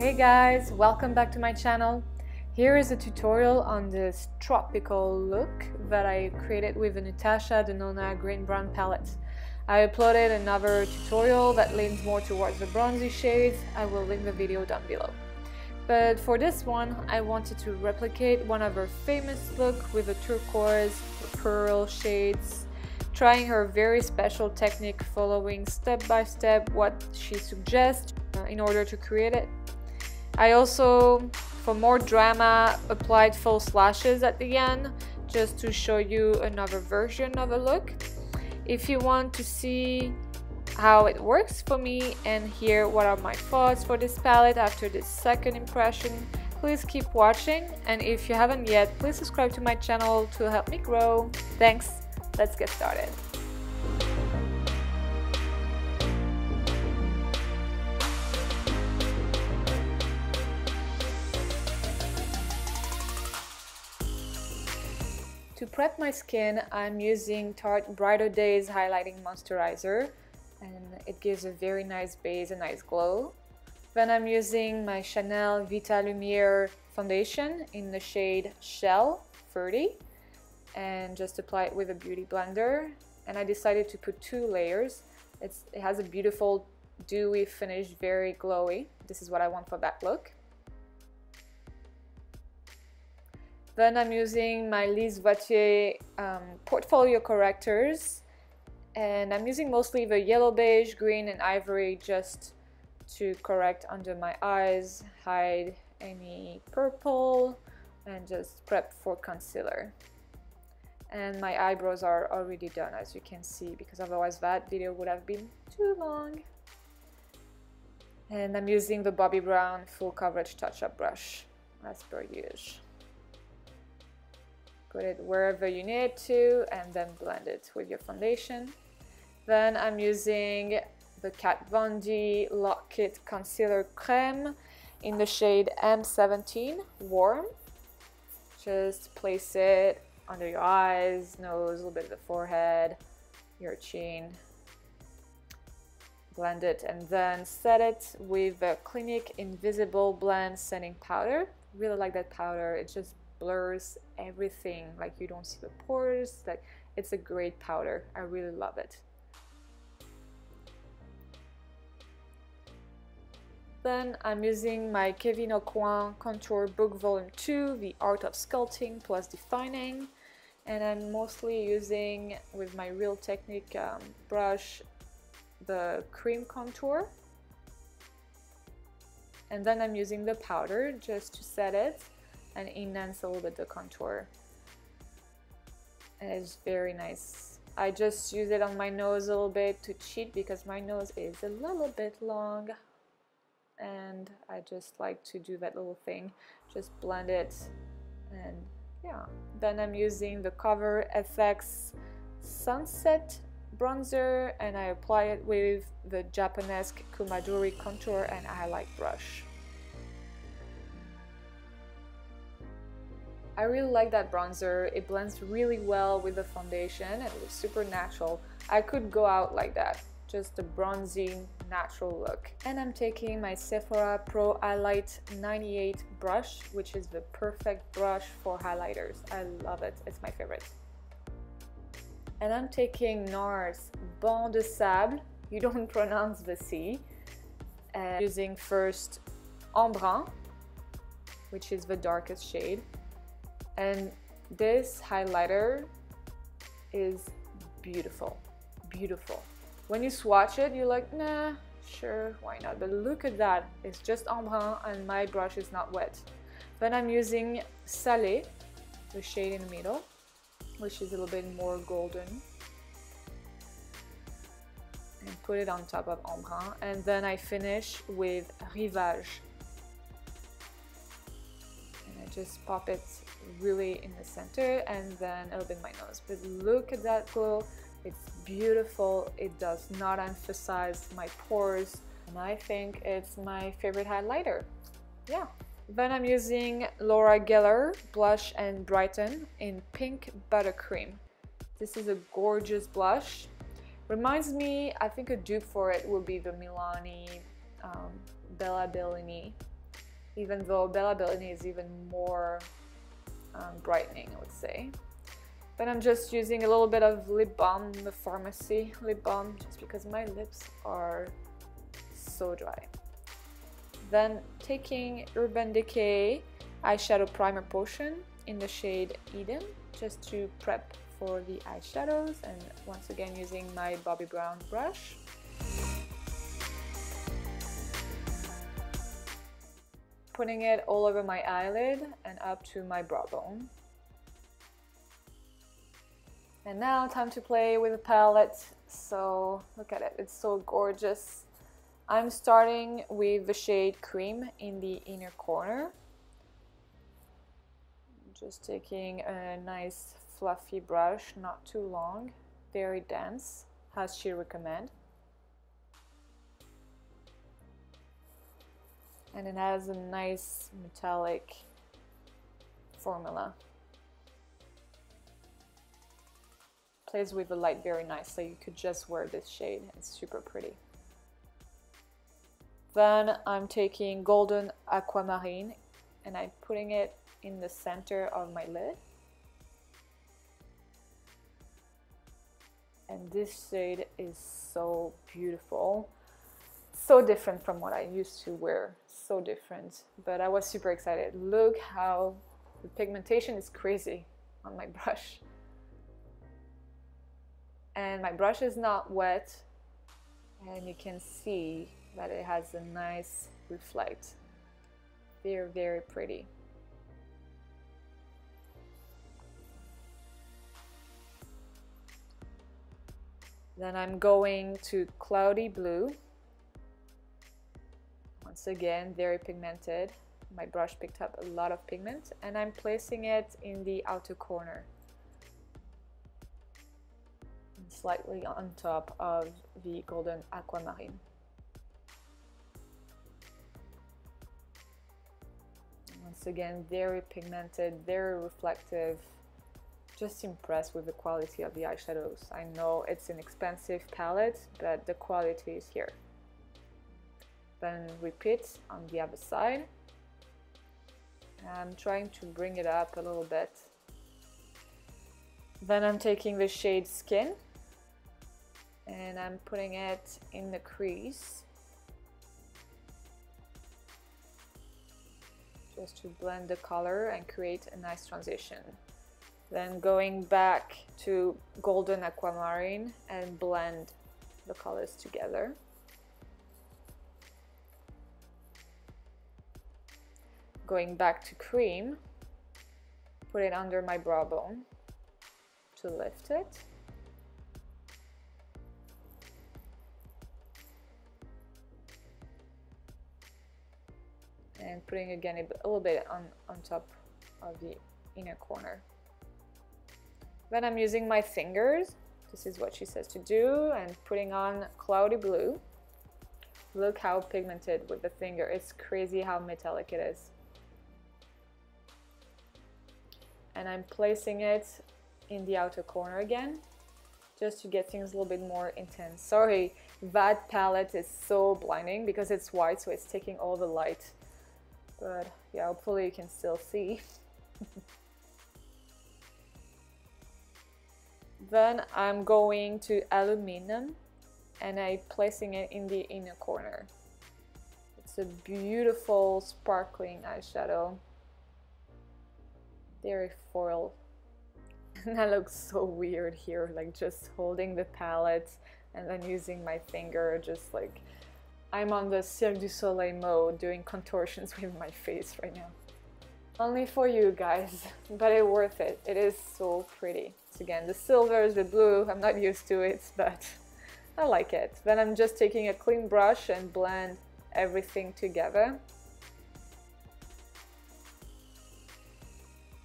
Hey guys, welcome back to my channel. Here is a tutorial on this tropical look that I created with the Natasha Denona Green Brown palette. I uploaded another tutorial that leans more towards the bronzy shades. I will link the video down below. But for this one, I wanted to replicate one of her famous look with the turquoise, pearl shades, trying her very special technique following step by step what she suggests in order to create it. I also, for more drama, applied false lashes at the end just to show you another version of a look. If you want to see how it works for me and hear what are my thoughts for this palette after this second impression, please keep watching, and if you haven't yet, please subscribe to my channel to help me grow. Thanks, let's get started. To prep my skin, I'm using Tarte brighterdayz highlighting moisturizer, and it gives a very nice base, a nice glow. Then I'm using my Chanel Vita Lumiere foundation in the shade Shell 30 and just apply it with a beauty blender. And I decided to put two layers. It has a beautiful dewy finish, very glowy. This is what I want for that look. Then I'm using my Lise Watier portfolio correctors, and I'm using mostly the yellow, beige, green and ivory just to correct under my eyes, hide any purple, and just prep for concealer. And my eyebrows are already done, as you can see, because otherwise that video would have been too long. And I'm using the Bobbi Brown full coverage touch-up brush as per usual. Put it wherever you need to and then blend it with your foundation. Then I'm using the Kat Von D Lock Kit Concealer Creme in the shade M17 Warm. Just place it under your eyes, nose, a little bit of the forehead, your chin. Blend it and then set it with the Clinique Invisible Blend Setting Powder. Really like that powder. It just blurs everything, like you don't see the pores. Like, it's a great powder. I really love it. Then I'm using my Kevyn Aucoin Contour Book Volume 2, The Art of Sculpting plus Defining, and I'm mostly using with my Real Technique brush the cream contour, and then I'm using the powder just to set it and enhance a little bit the contour. And it's very nice. I just use it on my nose a little bit to cheat because my nose is a little bit long, and I just like to do that little thing, just blend it. And yeah, then I'm using the Cover FX Sunset bronzer, and I apply it with the Japanesque Kumadori contour and highlight brush. I really like that bronzer. It blends really well with the foundation and it looks super natural. I could go out like that, just a bronzy, natural look. And I'm taking my Sephora Pro Highlight 98 brush, which is the perfect brush for highlighters. I love it. It's my favorite. And I'm taking NARS Banc de Sable. You don't pronounce the C. And using first Embrun, which is the darkest shade. And this highlighter is beautiful, beautiful. When you swatch it, you're like, nah, sure, why not? But look at that, it's just Embrun and my brush is not wet. Then I'm using Salé, the shade in the middle, which is a little bit more golden. And put it on top of Embrun. And then I finish with Rivage. And I just pop it really in the center and then a little bit in my nose. But look at that glow. It's beautiful. It does not emphasize my pores, and I think it's my favorite highlighter. Yeah. Then I'm using Laura Geller Blush and Brighten in Pink Buttercream. This is a gorgeous blush. Reminds me, I think a dupe for it will be the Milani Bella Bellini even though Bella Bellini is even more brightening, I would say. Then I'm just using a little bit of lip balm, the pharmacy lip balm, just because my lips are so dry. Then taking Urban Decay eyeshadow primer potion in the shade Eden, just to prep for the eyeshadows, and once again using my Bobbi Brown brush. Putting it all over my eyelid and up to my brow bone. And now time to play with the palette. So look at it, it's so gorgeous. I'm starting with the shade Cream in the inner corner. Just taking a nice fluffy brush, not too long, very dense, as she recommends. And it has a nice metallic formula. Plays with the light very nicely. You could just wear this shade, it's super pretty. Then I'm taking Golden Aquamarine and I'm putting it in the center of my lid. And this shade is so beautiful. So different from what I used to wear, so different, but I was super excited. Look how the pigmentation is crazy on my brush. And my brush is not wet, and you can see that it has a nice reflect. Very, very pretty. Then I'm going to Cloudy Blue. Once again, very pigmented. My brush picked up a lot of pigment, and I'm placing it in the outer corner, and slightly on top of the Golden Aquamarine. Once again, very pigmented, very reflective. Just impressed with the quality of the eyeshadows. I know it's an expensive palette, but the quality is here. Then repeat on the other side. I'm trying to bring it up a little bit. Then I'm taking the shade Skin and I'm putting it in the crease, just to blend the color and create a nice transition. Then going back to Golden Aquamarine and blend the colors together. Going back to Cream, put it under my brow bone to lift it. And putting again a little bit on top of the inner corner. Then I'm using my fingers, this is what she says to do, and putting on Cloudy Blue. Look how pigmented with the finger, it's crazy how metallic it is. And I'm placing it in the outer corner again, just to get things a little bit more intense. Sorry, that palette is so blinding because it's white, so it's taking all the light. But yeah, hopefully you can still see. Then I'm going to Aluminum and I'm placing it in the inner corner. It's a beautiful sparkling eyeshadow. Very foil. And that looks so weird here, like just holding the palette and then using my finger, just like I'm on the Cirque du Soleil mode, doing contortions with my face right now. Only for you guys, but it's worth it. It is so pretty. So again, the silvers, the blue, I'm not used to it, but I like it. Then I'm just taking a clean brush and blend everything together.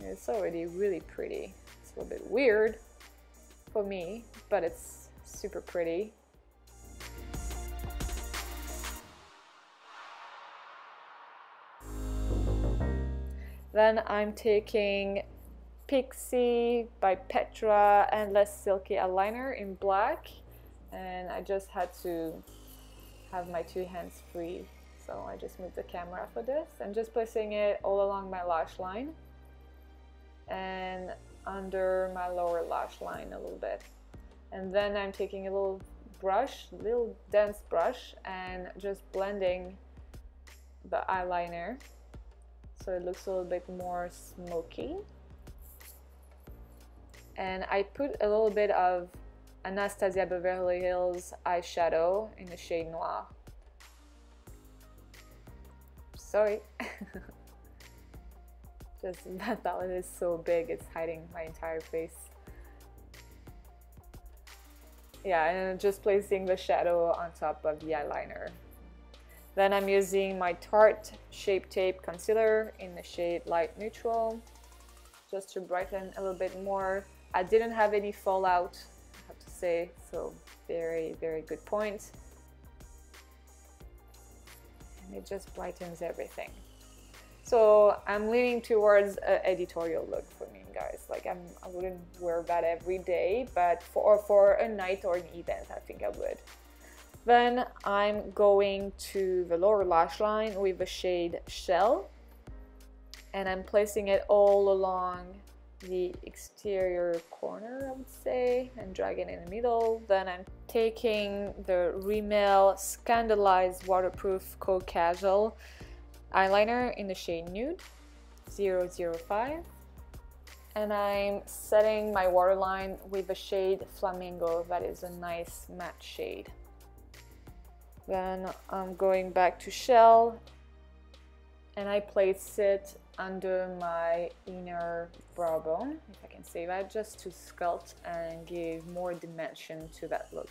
It's already really pretty. It's a little bit weird for me, but it's super pretty. Then I'm taking Pixie by Petra Endless Silky Eyeliner in black, and I just had to have my two hands free So I just moved the camera for this and just placing it all along my lash line and under my lower lash line a little bit. And then I'm taking a little brush, little dense brush, and just blending the eyeliner so it looks a little bit more smoky. And I put a little bit of Anastasia Beverly Hills eyeshadow in the shade Noir. Sorry. Just that palette is so big, it's hiding my entire face. Yeah, and just placing the shadow on top of the eyeliner. Then I'm using my Tarte Shape Tape Concealer in the shade Light Neutral, just to brighten a little bit more. I didn't have any fallout, I have to say, so very, very good point. And it just brightens everything. So I'm leaning towards an editorial look for me, guys. Like I wouldn't wear that every day, but for a night or an event, I think I would. Then I'm going to the lower lash line with the shade Shell, and I'm placing it all along the exterior corner, I would say, and dragging in the middle. Then I'm taking the Rimmel Scandalized Waterproof Cold Casual eyeliner in the shade Nude 005, and I'm setting my waterline with the shade Flamingo. That is a nice matte shade. Then I'm going back to Shell, and I place it under my inner brow bone, if I can say that, just to sculpt and give more dimension to that look.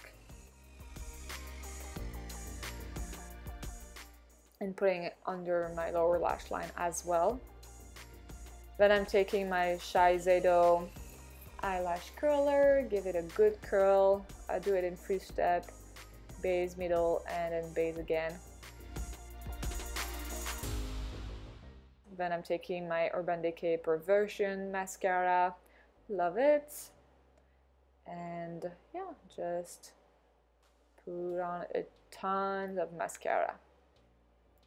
And putting it under my lower lash line as well. Then I'm taking my Shiseido eyelash curler, give it a good curl. I do it in 3-step, base, middle, and then base again. Then I'm taking my Urban Decay Perversion mascara, love it. And yeah, just put on a ton of mascara.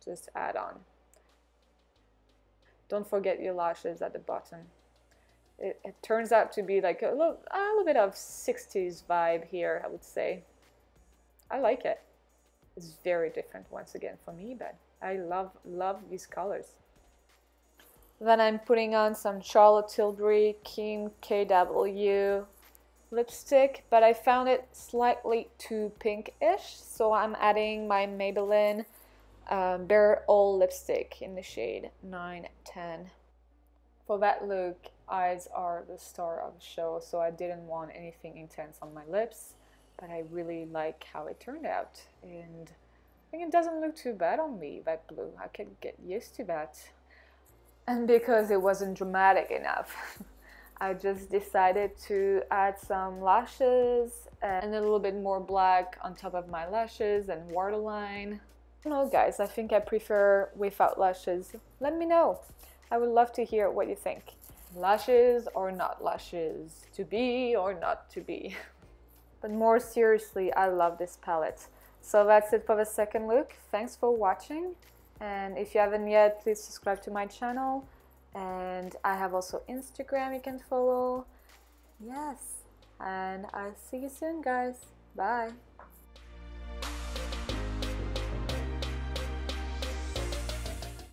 Just add on. Don't forget your lashes at the bottom. It turns out to be like a little bit of 60s vibe here, I would say. I like it. It's very different once again for me, but I love these colors. Then I'm putting on some Charlotte Tilbury Kim KW lipstick, but I found it slightly too pinkish, so I'm adding my Maybelline Bare All lipstick in the shade 910. For that look, eyes are the star of the show, so I didn't want anything intense on my lips, but I really like how it turned out, and I think it doesn't look too bad on me, that blue. I can get used to that. And because it wasn't dramatic enough, I just decided to add some lashes and a little bit more black on top of my lashes and waterline. I don't know, guys, I think I prefer without lashes. Let me know. I would love to hear what you think. Lashes or not lashes, to be or not to be. But more seriously, I love this palette. So that's it for the second look. Thanks for watching. And if you haven't yet, please subscribe to my channel. And I have also Instagram you can follow. Yes. And I'll see you soon, guys. Bye.